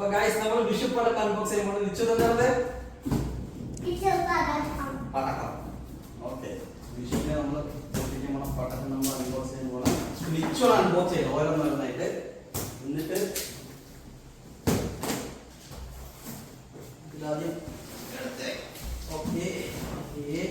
അപ്പൊ ഗൈസ് നമ്മൾ വിഷു പടക്കം അൺബോക്സ് ചെയ്യുമ്പോൾ നിശ്ചിതം പടക്കം. ഓക്കെ, വിഷുവിനെ നമ്മൾ പൊട്ടിക്കുമ്പോൾ പടക്കം നമ്മൾ അൺബോക്സ് ചെയ്യുമ്പോൾ വിഷ്വൽ അൺബോക്സ് ചെയ്യണം ഓരോന്നോരോന്നായിട്ട്. എന്നിട്ട് ഇതിലാദ്യം എടുത്തേ. ഓക്കെ ഓക്കെ,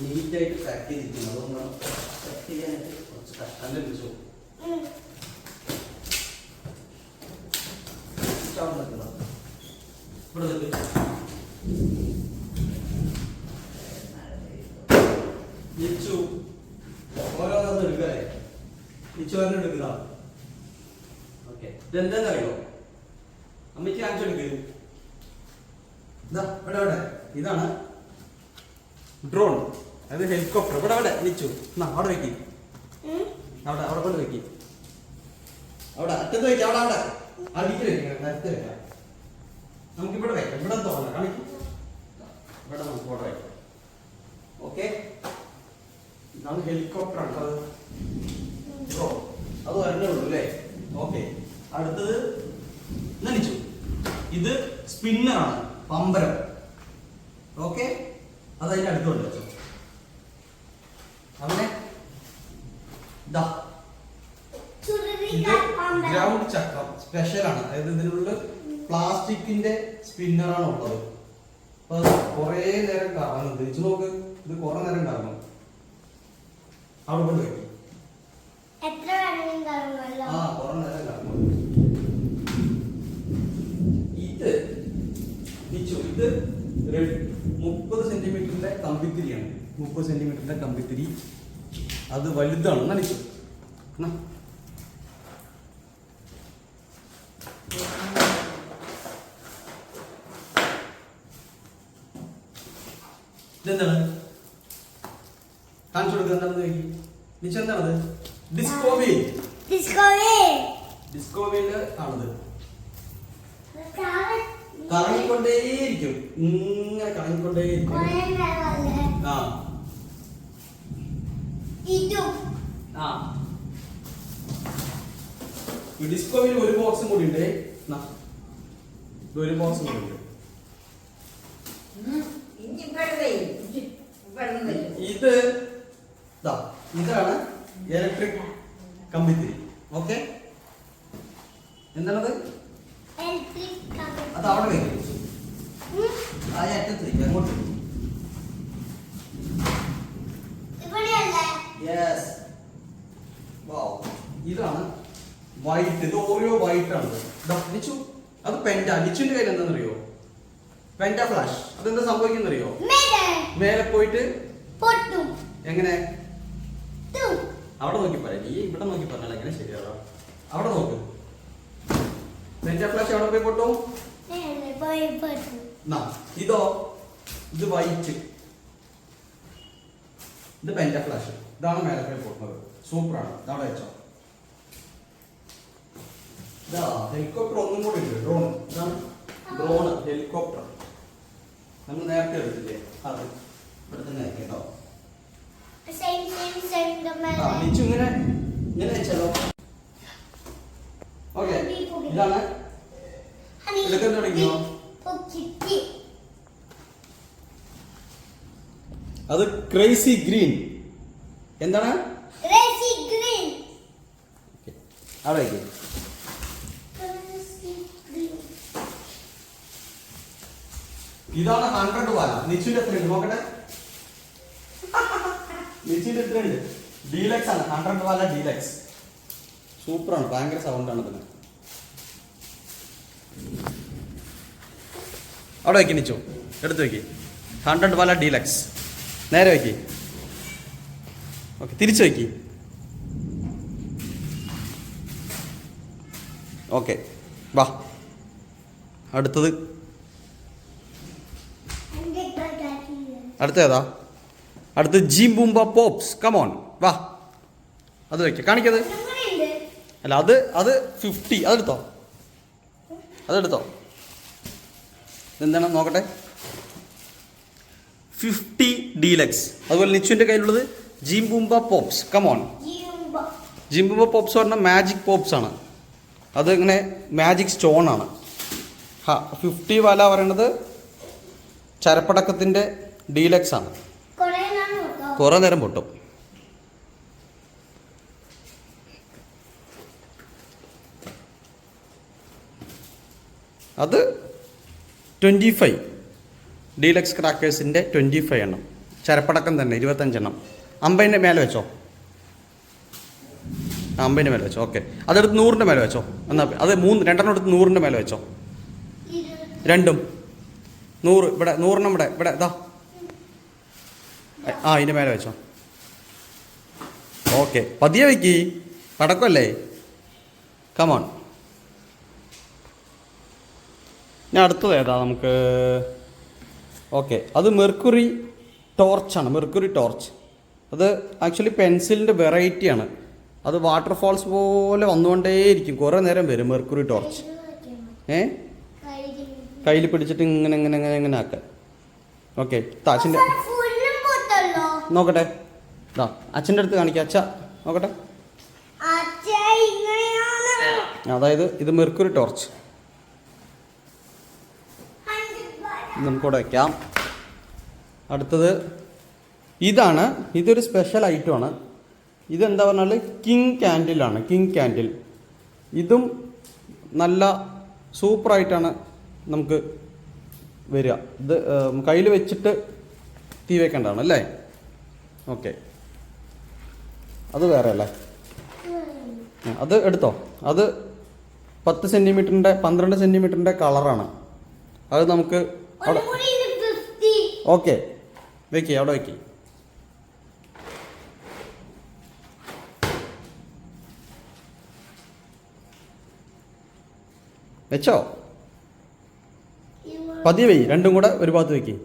നീറ്റായിട്ട് പാക്ക് ചെയ്തിരിക്കുന്നു. അതൊന്ന് പാക്ക് ചെയ്യാനായിട്ട് കുറച്ച് കഷ്ടം ലഭിച്ചു. ഓരോന്നും എടുക്കല്ലേ, നിച്ചോറിന് എടുക്കുക. ഓക്കെ, ഇതെന്താന്നറിയോ? അമ്മയ്ക്ക് കാണിച്ചെടുക്കുക. ഇവിടെ ഇതാണ് ഡ്രോൺ, അത് ഹെലികോപ്റ്റർ. ഇവിടെ നിച്ചു അവിടെ വെക്കി, അവിടെ കൊണ്ട് വെക്കി, അവിടെ അറ്റത്ത് വെക്കാം, അവിടെ അടുത്ത് വെക്കാം, അടുത്ത് വെക്കാം. നമുക്ക് ഇവിടെ വെക്കാം, ഇവിടെ തോന്നാം കാണിക്കും, ഇവിടെ നമുക്ക് ഇവിടെ വെക്കാം. ഓക്കെ, ഇതാണ് ഹെലികോപ്റ്റർ ആണ് അത് ഡ്രോൺ. അത് വരണേ ഉള്ളൂ അല്ലേ? ഓക്കെ, അടുത്തത് നനിച്ചു. ഇത് സ്പിന്നറാണ്, പമ്പരം. ഓക്കെ, അത് അതിന്റെ അടുത്തോണ്ട് വെച്ചോ. അങ്ങനെ ഗ്രൗണ്ട് ചക്രം സ്പെഷ്യലാണ്. അതായത് ഇതിനുള്ള പ്ലാസ്റ്റിക്കിന്റെ സ്പിന്നറാണ് ഉള്ളത്. അപ്പൊ കുറെ നേരം കറങ്ങും. തിരിച്ചു നോക്ക്, ഇത് കുറെ നേരം കറങ്ങും. അവിടെ കൊണ്ട് വെക്കും. ആ, കുറെ നേരം കറങ്ങും. ഇത് 30 സെന്റിമീറ്ററിന്റെ കമ്പിത്തിരിയാണ്. 30 സെന്റിമീറ്ററിന്റെ കമ്പിത്തിരി, അത് വലുതാണ്. നനിച്ചു ഇതെന്താണ് കാണിച്ചു കൊടുക്കുക? എന്താണെന്ന് നിച്ചു, എന്താണത്? ഡിസ്കോവീൽ. ഡിസ്കോവീല് ആണത്. കറങ്ങിക്കൊണ്ടേയിരിക്കും, ഇങ്ങനെ കറങ്ങിക്കൊണ്ടേയിരിക്കും. ഡിസ്കോവിൽ ഒരു ബോക്സും കൂടി ഉണ്ട്. ഒരു ബോക്സും കൂടി ഉണ്ട്. ഇതാണ് ഇലക്ട്രിക് കമ്പിത്തിരി. ഓക്കെ, എന്താണത്? അത് അവിടെ വെക്കും, ആ അറ്റത്ത് വെക്കും, അങ്ങോട്ട്. ഇതാണ് വൈറ്റ്. ഇത് ഓരോ വൈറ്റ് ആണ്. ലിച്ചു, അത് പെന്റ. ലിച്ചുവിന്റെ കയ്യിൽ എന്താണെന്നറിയോ? Penta flash. അതെന്താ സംഭവിക്കുന്നറിയോ? മേലെ പോയിട്ട് എങ്ങനെ? അവിടെ നോക്കി പറയാം. നീ ഇവിടെ നോക്കി പറഞ്ഞാൽ എങ്ങനെ ശരിയാവാ? അവിടെ നോക്ക്. പെന്റ ഫ്ലാഷ് അവിടെ പോയി പൊട്ടും. ഇതോ, ഇത് വൈറ്റ്, ഇത് പെന്റ ഫ്ലാഷ്. ഇതാണ് മേലെ പോയി പൊട്ടുന്നത്. സൂപ്പറാണ്. ഇതവിടെ വെച്ചോ. ഹെലികോപ്റ്റർ ഒന്നും കൂടി ഉണ്ട്. ഡ്രോൺ. ഇതാണ് ഡ്രോൺ, ഹെലികോപ്റ്റർ. നമ്മൾ നേരത്തെ എടുത്തില്ലേ, അത് ഇവിടെ തന്നെ കേട്ടോ. ഇങ്ങനെ ഇങ്ങനെ വെച്ചാലോ? ഓക്കെ, ഇതാണ്. ഇതൊക്കെ തുടങ്ങിയോ? അത് ക്രേസി ഗ്രീൻ. എന്താണ്? അവിടെ വയ്ക്കും. ഇതാണ് 100 വാല. നിച്ചുവിന്റെ എത്രയുണ്ട് നോക്കട്ടെ? നിച്ചുവിന്റെ എത്രയുണ്ട്? ഡീലക്സ് ആണ്. 100 വാല ഡീലക്സ്. സൂപ്പറാണ്, ഭയങ്കര സൗണ്ടാണ് ഇതിന്. അവിടെ വെക്കി നിച്ചു, എടുത്ത് വെക്കി. 100 വാല ഡീലക്സ്. നേരെ വെക്കി. ഓക്കെ, തിരിച്ചു വെക്കി. ഓക്കെ, വാ. അടുത്തത് അടുത്ത ഏതാ? അടുത്ത് ജിം ബൂംബ പോപ്സ്. കമോൺ വാ, അത് വയ്ക്കാം, കാണിക്കത്. അല്ല അത് 50. അതെടുത്തോ. എന്താണ് നോക്കട്ടെ. 50 ഡീലക്സ്. അതുപോലെ നിച്ചുവിൻ്റെ കയ്യിലുള്ളത് Jim Boomba Pops. Come on. Jim Boomba Pops പറഞ്ഞാൽ മാജിക് പോപ്സ് ആണ്. അത് ഇങ്ങനെ മാജിക് സ്റ്റോൺ ആണ്. 50 വില പറയണത് ചരപ്പടക്കത്തിൻ്റെ ഡീലക്സ് ആണ്. കുറേ നേരം പൊട്ടും. അത് 25 ഡീലക്സ് ക്രാക്കേഴ്സിൻ്റെ 25 എണ്ണം. ചരപ്പടക്കം തന്നെ 25 എണ്ണം. 50ൻ്റെ മേലെ വെച്ചോ. 50ൻ്റെ മേലെ വെച്ചോ. ഓക്കെ, അതെടുത്ത് 100ൻ്റെ മേലെ വെച്ചോ. എന്നാൽ അത് രണ്ടെണ്ണം എടുത്ത് 100ൻ്റെ മേലെ വെച്ചോ. രണ്ടും 100. ഇവിടെ 100 ഇവിടെ ഇതാ. ഇതിൻ്റെ മേലെ വെച്ചോ. ഓക്കെ, പതിയെ വയ്ക്കി, പടക്കമല്ലേ. കമോൺ. ഞാൻ അടുത്തത് ഏതാ നമുക്ക്? ഓക്കെ, അത് മെർക്കുറി ടോർച്ചാണ്. Mercury torch. അത് ആക്ച്വലി പെൻസിലിൻ്റെ വെറൈറ്റിയാണ്. അത് വാട്ടർഫാൾസ് പോലെ വന്നുകൊണ്ടേയിരിക്കും, കുറേ നേരം വരും മെർക്കുറി ടോർച്ച്. കയ്യിൽ പിടിച്ചിട്ട് ഇങ്ങനെ ഇങ്ങനെ ഇങ്ങനെ ഇങ്ങനെ ആക്കാൻ. ഓക്കെ, അച്ഛൻ്റെ നോക്കട്ടെ. ഇതാ അച്ഛൻ്റെ അടുത്ത് കാണിക്കാം. അച്ഛ നോക്കട്ടെ. അതായത് ഇത് മെർക്കുറി ടോർച്ച്. നമുക്കിവിടെ വയ്ക്കാം. അടുത്തത് ഇതാണ്. ഇതൊരു സ്പെഷ്യൽ ഐറ്റമാണ്. ഇതെന്താ പറഞ്ഞാൽ കിങ് ക്യാൻഡിലാണ്. King candle. ഇതും നല്ല സൂപ്പറായിട്ടാണ് നമുക്ക് വരിക. ഇത് കയ്യിൽ വെച്ചിട്ട് തീ വയ്ക്കേണ്ടതാണ് അല്ലേ. ഓക്കെ, അത് വേറെ അല്ലേ. അത് എടുത്തോ. അത് 10 സെൻറ്റിമീറ്ററിൻ്റെ 12 സെൻറ്റിമീറ്ററിൻ്റെ കളറാണ്. അത് നമുക്ക് അവിടെ ഓക്കെ വയ്ക്കുക. അവിടെ വയ്ക്കുക. വെച്ചോ. പതിയെ വെയ്. രണ്ടും കൂടെ ഒരു ഭാഗത്ത് വയ്ക്കുക.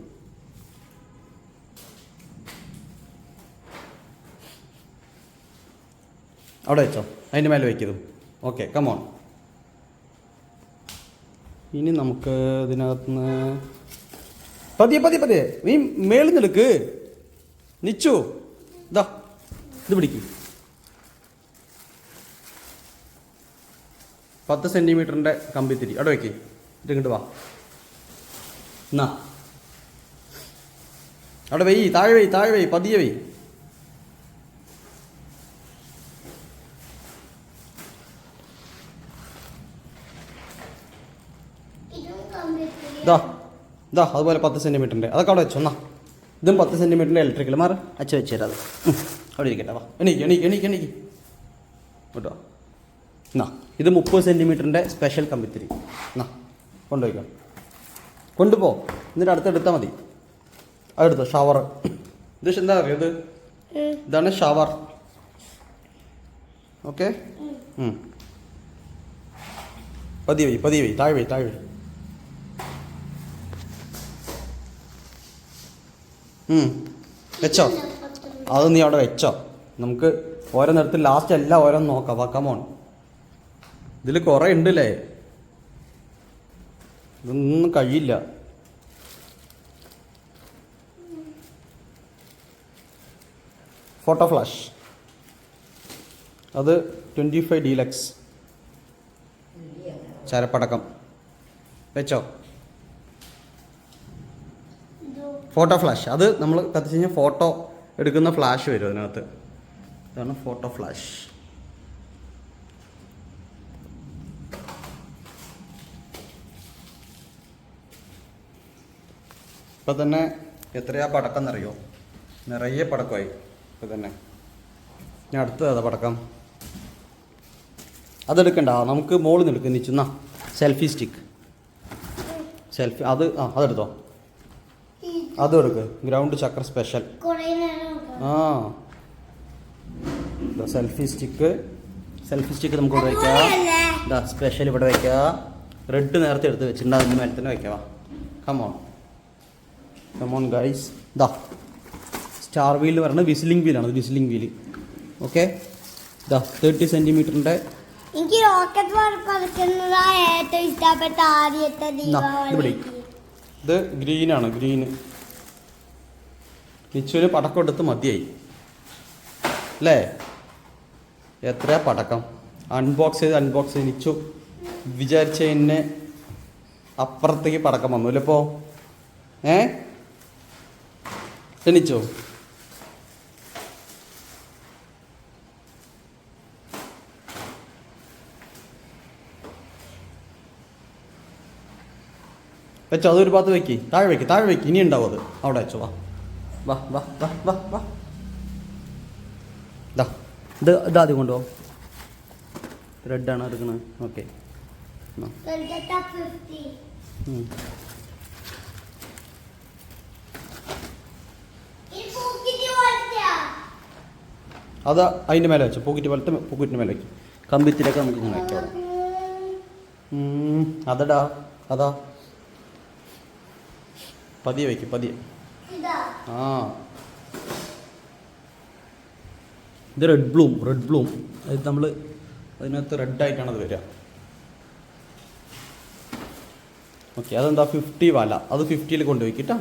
അവിടെ വെച്ചോ. അതിൻ്റെ മേലെ വയ്ക്കതും. Okay, come on. ഇനി നമുക്ക് ഇതിനകത്തുനിന്ന് പതിയെ നീ മേളിൽ നിൽക്ക്. നിച്ചു ഇതാ ഇത് പിടിക്കും. 10 സെൻറ്റിമീറ്ററിൻ്റെ കമ്പിത്തിരി അവിടെ വയ്ക്കേ. ഇങ്ങോട്ട് വാ. എന്നാ അവിടെ വെയ്. താഴെ വെയ്. പതിയെ വെയ്. ഇതാ അതുപോലെ 10 സെൻറ്റിമീറ്ററിൻ്റെ അതൊക്കെ അവിടെ വെച്ചോ. എന്നാ ഇതും 10 സെൻറ്റിമീറ്ററിൻ്റെ ഇലക്ട്രിക്കൽ മാറി അച്ഛ വെച്ച് തരാം. അത് അവിടെ ഇരിക്കട്ടെ. വാ, എണീക്ക് കേട്ടോ. എന്നാ ഇത് 30 സെൻറ്റിമീറ്ററിൻ്റെ സ്പെഷ്യൽ കമ്പിത്തിരി. എന്നാ കൊണ്ടുപോയിക്കോ. കൊണ്ടുപോ. എന്നിട്ട് അടുത്തെടുത്താൽ മതി. അതെടുത്തോ. ഷവർ. ഇത് എന്താ പറയുക? ഇതാണ് ഷവർ. ഓക്കെ, പതിയെ വെയ്. താഴെ വെയ്. വെച്ചോ. അത് നീ അവിടെ വെച്ചോ. നമുക്ക് ഓരോ നേരത്തിൽ ലാസ്റ്റ് എല്ലാം ഓരോന്ന് നോക്കാം. വാ, കമോൺ. ഇതിൽ കുറേ ഉണ്ടല്ലേ. ഇതൊന്നും കഴിയില്ല. Photo flash. അത് 25 ഡീലക്സ് ചരപ്പടക്കം. വെച്ചോ. Photo flash. അത് നമ്മൾ കത്തിച്ച് കഴിഞ്ഞാൽ ഫോട്ടോ എടുക്കുന്ന ഫ്ലാഷ് വരും അതിനകത്ത്. ഇതാണ് ഫോട്ടോ ഫ്ലാഷ്. ഇപ്പം തന്നെ എത്രയാ പടക്കം എന്നറിയോ? നിറയെ പടക്കമായി ഇപ്പം തന്നെ. ഞാൻ അടുത്തതാ പടക്കം. അതെടുക്കണ്ട, നമുക്ക് മോളിൽ നിന്ന് എടുക്കുക. നിൽക്കുന്ന സെൽഫി സ്റ്റിക്ക്. അതെടുത്തോ. അതും എടുക്ക്. ഗ്രൗണ്ട് ചക്ര സ്പെഷ്യൽ. സെൽഫി സ്റ്റിക്ക് നമുക്ക് ഇവിടെ വയ്ക്കാം. സ്പെഷ്യൽ ഇവിടെ വയ്ക്കാം. റെഡ് നേരത്തെ എടുത്ത് വെച്ചിട്ടുണ്ട്, അതിന് മേലെ തന്നെ വയ്ക്കാം. Come on guys. ഇതാ സ്റ്റാർ വീൽ പറഞ്ഞത് വിസിലിംഗ് വീലാണ്, അത് വിസിലിംഗ് വീല്. ഓക്കെ, ഇതാ 30 സെൻറ്റിമീറ്ററിൻ്റെ. എനിക്ക് റോക്കറ്റ് പറക്കുന്നതാണ് ഏറ്റവും ഇഷ്ടപ്പെട്ട ആദ്യത്തെ ദീപാവലി. ഇത് ഗ്രീനാണ്, ഗ്രീന്. നിച്ചുവിന് പടക്കം എടുത്ത് മതിയായി അല്ലേ? എത്രയാ പടക്കം അൺബോക്സ് ചെയ്ത് നിച്ചു വിചാരിച്ചതിന് അപ്പുറത്തേക്ക് പടക്കം വന്നു അല്ലേ ഇപ്പോൾ? എണിച്ചോ? വെച്ചോ, അതൊരു ഭാഗത്ത് വെക്കി, താഴെ വെക്കി, ഇനി ഉണ്ടാവും അത്. അവിടെ വെച്ചോ. വാ വാ വാ വാ വാ ഇതാ ഇതാദ്യം കൊണ്ടുപോകും. റെഡാണ് എടുക്കണത്. ഓക്കെ, അത് അതിൻ്റെ മേലെ വെച്ചു. പോക്കറ്റിൻ്റെ മേലെ വയ്ക്കും. കമ്പിത്തിലൊക്കെ നമുക്ക് ഇങ്ങനെ വയ്ക്കാം. അതാ പതിയെ വയ്ക്കും, പതിയെ. ആ, ഇത് റെഡ് ബ്ലൂം. അത് നമ്മൾ അതിനകത്ത് റെഡായിട്ടാണ് അത് വരിക. ഓക്കെ, അതെന്താ 50 വാല, അത് 50-ൽ കൊണ്ടുപോയിക്കിട്ടാ.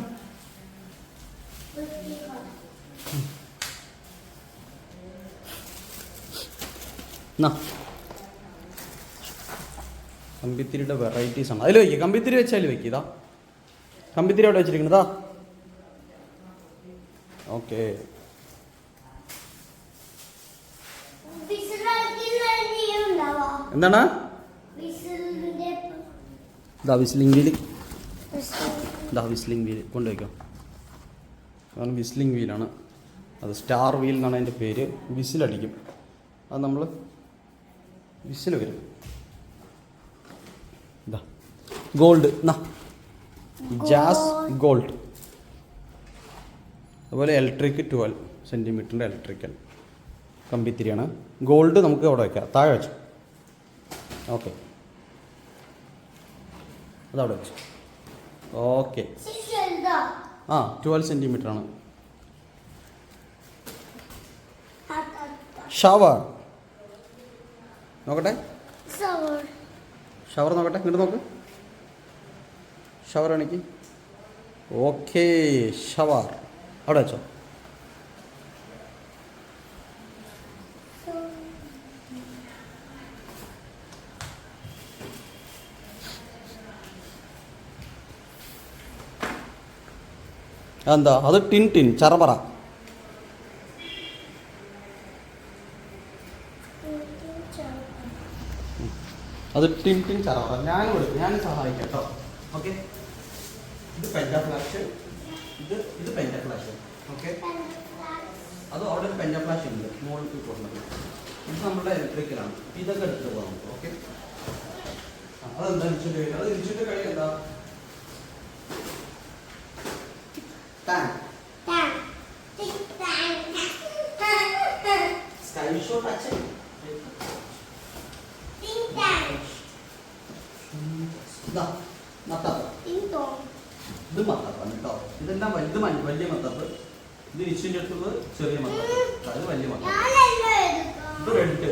കമ്പിത്തിരിയുടെ വെറൈറ്റീസ് ആണ്. അതിൽ വയ്ക്കുക, കമ്പിത്തിരി വെച്ചാൽ വയ്ക്കുക. ഇതാ കമ്പിത്തിരി അവിടെ വെച്ചിരിക്കുന്നതാ. ഓക്കെ, എന്താണ് വിസ്ലിംഗ് വീല് കൊണ്ടുവയ്ക്കാം. കാരണം വിസ്ലിംഗ് വീലാണ് അത്. സ്റ്റാർ വീൽ എന്നാണ് അതിൻ്റെ പേര്. വിസിലടിക്കും, അത് നമ്മൾ വിസിൽ വരും. ഇതാ ഗോൾഡ്, ജാസ് ഗോൾഡ്. അതുപോലെ ഇലക്ട്രിക് 12 സെൻറ്റിമീറ്ററിൻ്റെ ഇലക്ട്രിക്കൽ കമ്പിത്തിരിയാണ്. ഗോൾഡ് നമുക്ക് അവിടെ വയ്ക്കാം, താഴെ വെച്ചു. ഓക്കെ, അതവിടെ വെച്ചു. ഓക്കെ, 12 സെൻറ്റിമീറ്ററാണ്. ഷവർ നോക്കട്ടെ, ഷവർ നോക്കട്ടെ, ഇങ്ങോട്ട് നോക്ക്. ഷവർ ആണെങ്കിൽ ഓക്കെ, ഷവർ അവിടെ വെച്ചോ. എന്താ അത്? ടിൻ ചറപറ. അത് ടിൻ ചറപറ. ഞാൻ സഹായിക്കാം കേട്ടോ. ഓക്കെ, ഇത് പെൻറ്റാഫ്ലാഷ്, ഇത് പെൻറ്റാഫ്ലാഷ്. ഓക്കെ, അത് അവിടെ ഒരു പെൻറ്റാഫ്ലാഷ് ഉണ്ട് മുകളിൽ കൊടുക്കുന്നത്. ഇത് നമ്മുടെ ഇലക്ട്രിക്കലാണ്. ഇതൊക്കെ എടുത്തിട്ട് പോകാം നമുക്ക്. ഓക്കെ, അതെന്താ ഇരിച്ചിട്ട് കഴിയും? അത് ഇരിച്ചിട്ട് കഴിയും. എന്താ ഇത് മത്തപ്പാണ് കേട്ടോ. ഇതെല്ലാം വലിയ മത്തപ്പ്. ഇത് നിശ്ചിന്റെ അടുത്തുള്ളത് ചെറിയ മത്തപ്പ്. അത് വലിയ മത്തപ്പ്. ഇത് റെഡ്,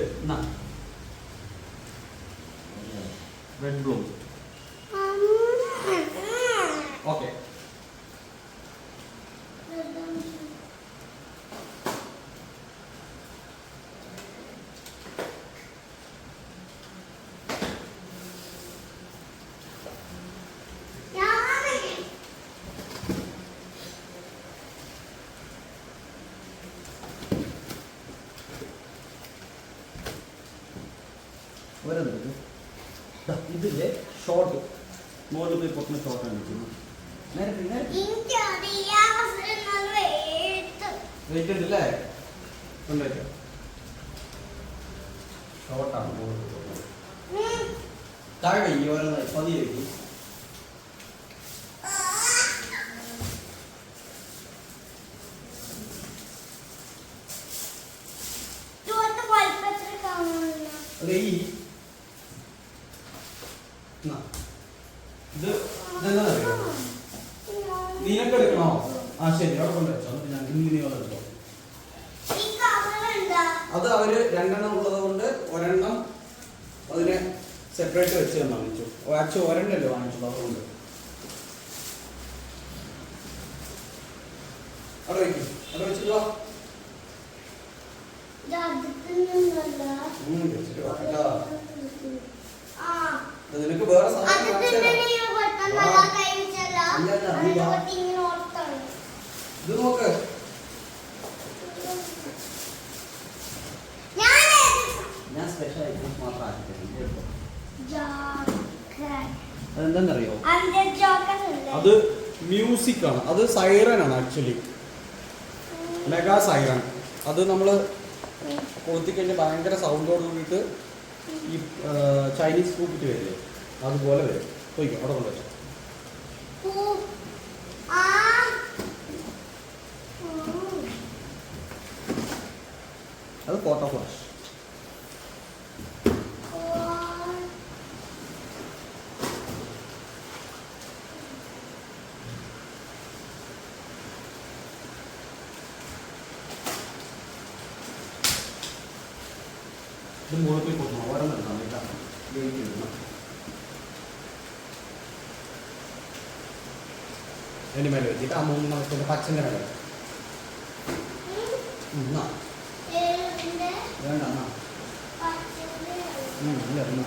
റെഡ് ബ്ലൂ. ഓക്കെ, ഇതില്ലേ ഷോർട്ട് മുകളിൽ പോയി പൊട്ടുന്ന ഷോർട്ടാണ് വെയിറ്റ് ഉണ്ടല്ലേ? കൊണ്ടുവയ്ക്കാം. ഷോർട്ടാണ് താഴെ വയ്ക്കും, ഓരോന്നായി പതിയെ വയ്ക്കും. ഇത് ഇതെന്താ അറിയോ? നിനക്ക് എടുക്കണോ? ആ ശരി, അവിടെ കൊണ്ടുവച്ചോ. എന്നിട്ട് ഞാൻ നീ എടുത്തോ. അത് അവര് 2 എണ്ണം ഉള്ളത് കൊണ്ട് ഒരെണ്ണം അതിനെ സെപ്പറേറ്റ് വെച്ച് തന്നെ വാങ്ങിച്ചു. ആക്ച്വലി ഒരെണ്ണല്ലേ വാങ്ങിച്ചുള്ളൂ, അതുകൊണ്ട് അവിടെ വയ്ക്കും. അവിടെ വെച്ചിട്ട് വാ. നിനക്ക് വേറെ സാധനം ഇത് നോക്ക്. ഞാൻ സ്പെഷ്യൽ ഐറ്റംസ് മാത്രം അതെന്താന്നറിയോ? അത് മ്യൂസിക് ആണ്, അത് സൈറൻ ആണ് ആക്ച്വലി, മെഗാ സൈറൻ. അത് നമ്മൾ കൊളുത്തിക്കഴിഞ്ഞാൽ ഭയങ്കര സൗണ്ടോട് കൂടിയിട്ട് ഈ ചൈനീസ് കൂപ്പിട്ട് വരില്ലേ, അതുപോലെ വരും. പോയിക്കോ, അവിടെ കൊണ്ടുവച്ചോ. അത് ഫോട്ടോ ഫ്ലാഷ്. ഇത് മുകളിൽ കൊടുക്കണം, ഓരോ നിർത്താം കേട്ടോ. അതിൻ്റെ മേലെ വെച്ചിട്ട് ആ 3 ദിവസത്തിൻ്റെ പച്ചൻ്റെ മേലെ വേണ്ട എന്നാ ഇല്ല എന്നാ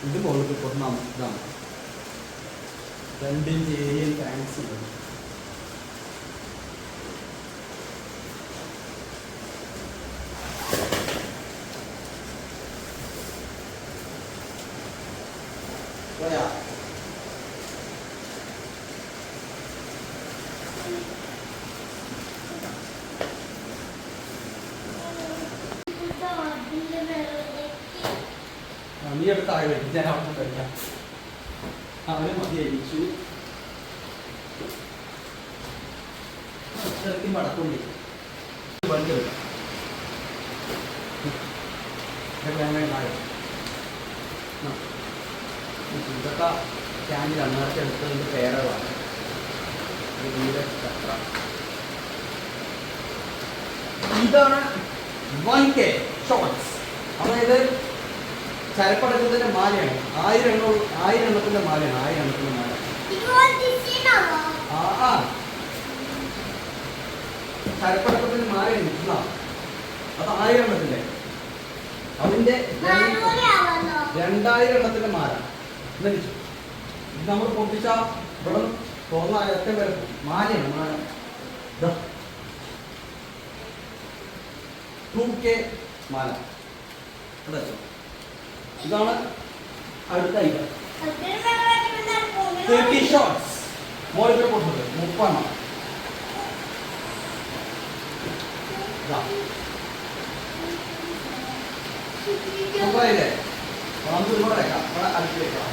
ഇത് മുകളിൽ കൊടുക്കണം. ഇതാണ് 2 ഇഞ്ച് ഏരിയൽ ഫാൻസി. നീ എടുത്ത് താഴെ വരും, ഞാൻ അവിടെ കഴിക്കാം. അവന് മതിയായിരിച്ചു. ഇറക്കി മടക്കുണ്ടി വണ്ടി വെക്കാം. ഇതൊക്കെ ക്യാൻഡിലാണ്, നേരത്തെ എടുത്തതിൻ്റെ പേരകളാണ്. ഇതാണ് 1K ഷോർട്സ്. അതായത് ചരപ്പടക്കത്തിന്റെ മാലയാണ്. 1000 എണ്ണത്തിന്റെ മാലയാണ്. 1000 എണ്ണത്തിന്റെ മാല. ചരപ്പടക്കത്തിന്റെ മാലയാണ്. അത് 1000 എണ്ണത്തിന്റെ. അതിന്റെ 2000 എണ്ണത്തിന്റെ മാല. ഇത് നമ്മൾ പൊട്ടിച്ച ഇവിടെ തുറന്ന അറ്റം വരെ മാലയാണ്. മാല 2K മാല. ഇതാണ് അടുത്ത ഐറ്റം. 30 ഷോട്ട്സ് മോളിൽ കൊടുത്തത് 30 എണ്ണം. ഇല്ലേ നമുക്ക് ഇവിടെ വെക്കാം, ഇവിടെ അടുത്ത് വെക്കാം.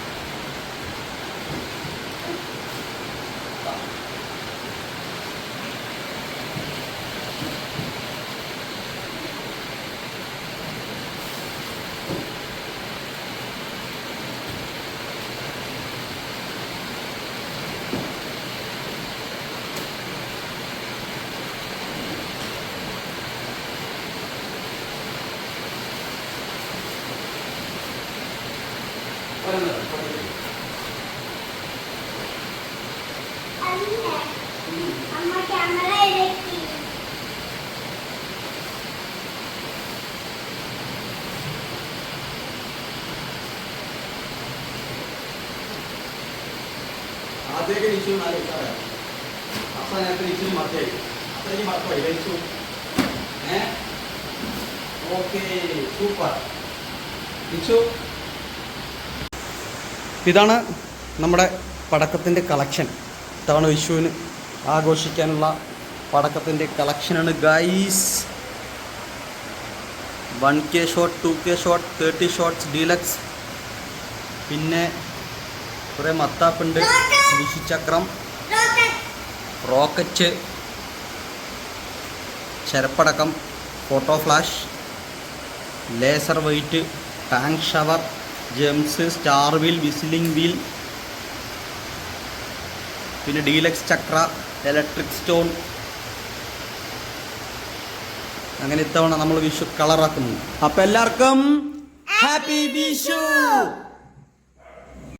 ആദ്യമൊക്കെ നിശ്ചയം 4 ദിവസം അപ്പൊ ഞങ്ങൾക്ക് നിശ്ചയം മറക്കായി. അത്രയ്ക്ക് മറക്കായി കഴിച്ചു. Okay, super. ഇതാണ് നമ്മുടെ പടക്കത്തിൻ്റെ കളക്ഷൻ. ഇത്തവണ വിഷുവിന് ആഘോഷിക്കാനുള്ള പടക്കത്തിൻ്റെ കളക്ഷനാണ് guys. 1K shot, 2K shot, 30 shots deluxe, പിന്നെ കുറേ മത്താപ്പുണ്ട്, വിഷുചക്രം, റോക്കറ്റ്, ചരപ്പടക്കം, photo flash, laser weight, tank shower, gems, star wheel, whistling wheel, പിന്നെ ഡീലക്സ് ചക്ര, ഇലക്ട്രിക് സ്റ്റോൺ. അങ്ങനെ ഇത്തവണ നമ്മൾ വിഷു കളറാക്കുന്നു. അപ്പം എല്ലാവർക്കും ഹാപ്പി വിഷു.